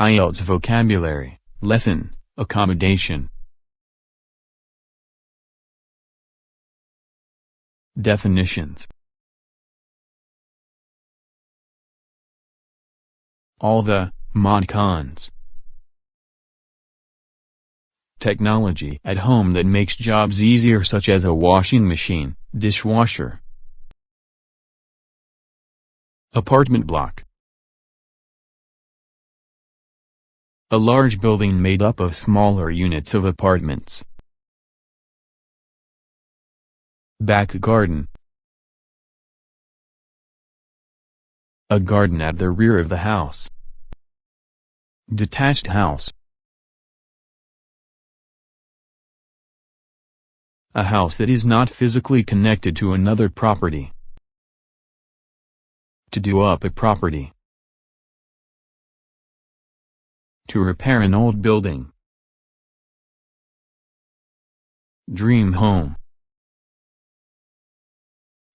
IELTS Vocabulary, Lesson, Accommodation. Definitions. All the mod cons. Technology at home that makes jobs easier, such as a washing machine, dishwasher. Apartment block. A large building made up of smaller units of apartments. Back garden. A garden at the rear of the house. Detached house. A house that is not physically connected to another property. To do up a property. To repair an old building. Dream home.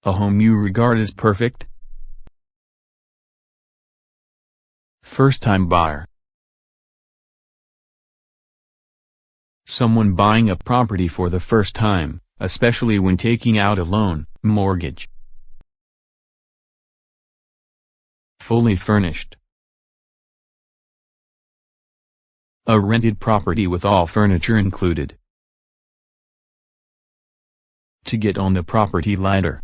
A home you regard as perfect. First-time buyer. Someone buying a property for the first time, especially when taking out a loan, mortgage. Fully furnished. A rented property with all furniture included. To get on the property ladder.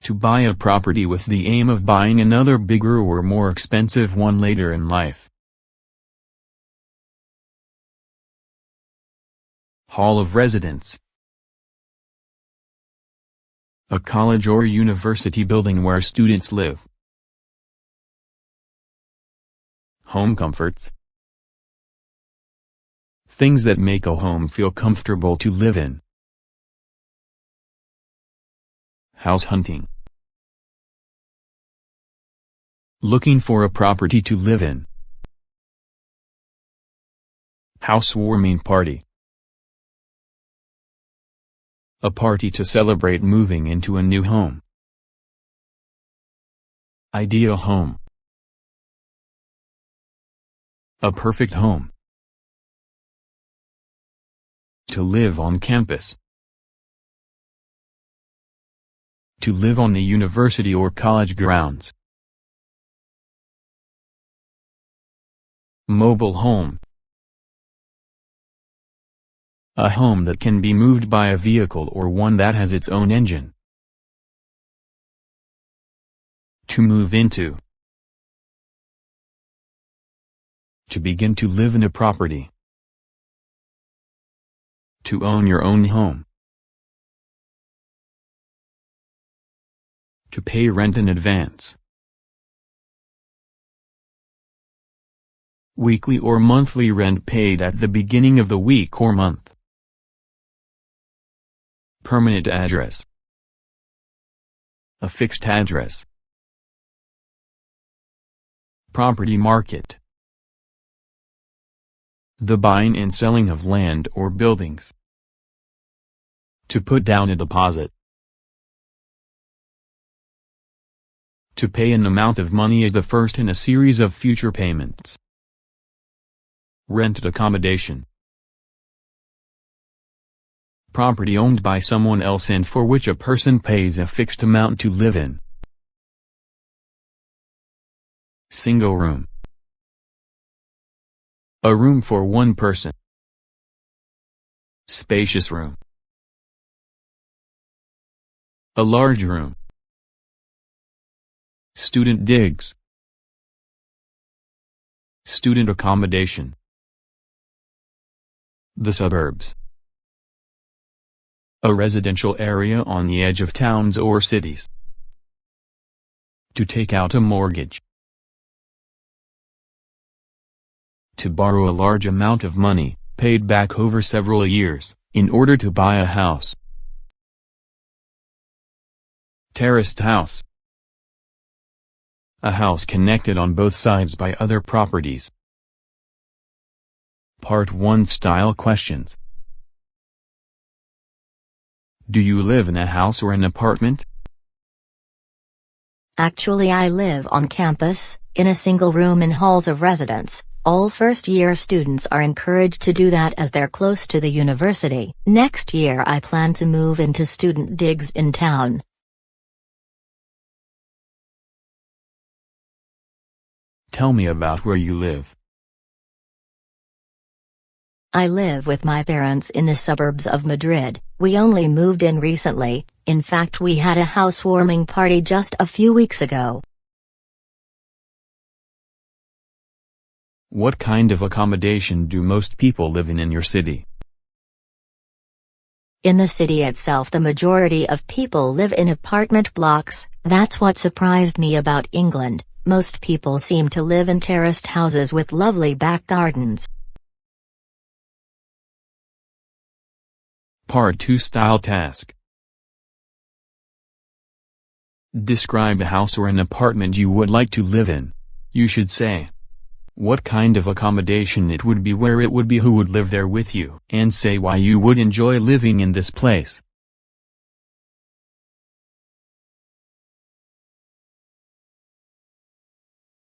To buy a property with the aim of buying another bigger or more expensive one later in life. Hall of residence. A college or university building where students live. Home comforts. Things that make a home feel comfortable to live in. House hunting. Looking for a property to live in. Housewarming party. A party to celebrate moving into a new home. Ideal home. A perfect home. To live on campus. To live on the university or college grounds. Mobile home. A home that can be moved by a vehicle or one that has its own engine. To move into. To begin to live in a property. To own your own home. To pay rent in advance. Weekly or monthly rent paid at the beginning of the week or month. Permanent address. A fixed address. Property market. The buying and selling of land or buildings. To put down a deposit. To pay an amount of money as the first in a series of future payments. Rented accommodation. Property owned by someone else and for which a person pays a fixed amount to live in. Single room. A room for one person. Spacious room. A large room. Student digs. Student accommodation. The suburbs. A residential area on the edge of towns or cities. To take out a mortgage. To borrow a large amount of money, paid back over several years, in order to buy a house. Terraced house. A house connected on both sides by other properties. Part 1 Style questions. Do you live in a house or an apartment? Actually, I live on campus, in a single room in halls of residence. All first-year students are encouraged to do that as they're close to the university. Next year I plan to move into student digs in town. Tell me about where you live. I live with my parents in the suburbs of Madrid. We only moved in recently. In fact, we had a housewarming party just a few weeks ago. What kind of accommodation do most people live in your city? In the city itself, the majority of people live in apartment blocks. That's what surprised me about England. Most people seem to live in terraced houses with lovely back gardens. Part 2 Style Task. Describe a house or an apartment you would like to live in. You should say what kind of accommodation it would be, where it would be, who would live there with you, and say why you would enjoy living in this place.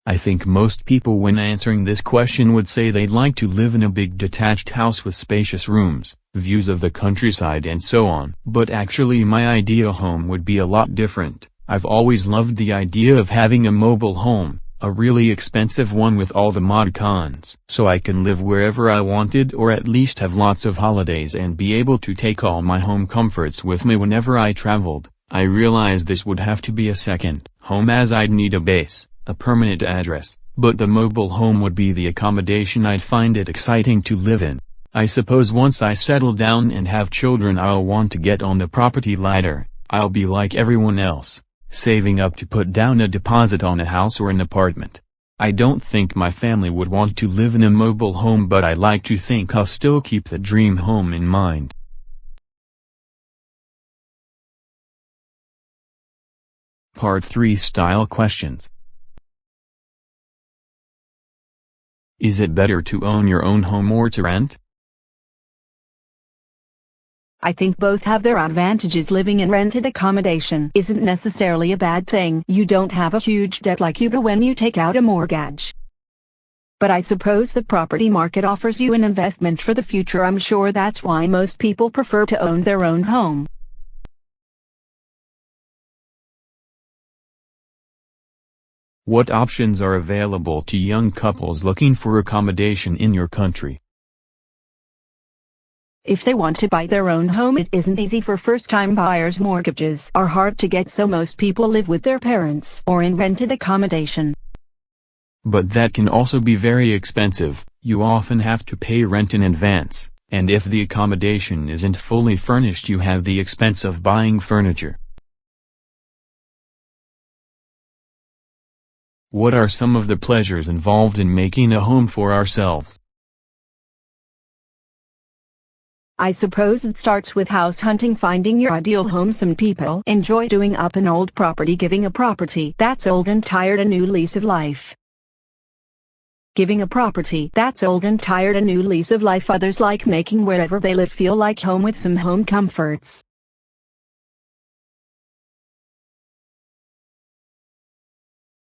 I think most people when answering this question would say they'd like to live in a big detached house with spacious rooms, views of the countryside and so on. But actually my ideal home would be a lot different. I've always loved the idea of having a mobile home, a really expensive one with all the mod cons, so I can live wherever I wanted or at least have lots of holidays and be able to take all my home comforts with me whenever I traveled. I realize this would have to be a second home as I'd need a base, a permanent address, but the mobile home would be the accommodation I'd find it exciting to live in. I suppose once I settle down and have children I'll want to get on the property ladder. I'll be like everyone else, saving up to put down a deposit on a house or an apartment. I don't think my family would want to live in a mobile home, but I like to think I'll still keep the dream home in mind. Part 3 Style Questions. Is it better to own your own home or to rent? I think both have their advantages. Living in rented accommodation isn't necessarily a bad thing. You don't have a huge debt like you do when you take out a mortgage. But I suppose the property market offers you an investment for the future. I'm sure that's why most people prefer to own their own home. What options are available to young couples looking for accommodation in your country? If they want to buy their own home, it isn't easy for first-time buyers. Mortgages are hard to get, so most people live with their parents or in rented accommodation. But that can also be very expensive. You often have to pay rent in advance, and if the accommodation isn't fully furnished you have the expense of buying furniture. What are some of the pleasures involved in making a home for ourselves? I suppose it starts with house hunting, finding your ideal home. Some people enjoy doing up an old property, giving a property that's old and tired a new lease of life. Giving a property that's old and tired a new lease of life. Others like making wherever they live feel like home with some home comforts.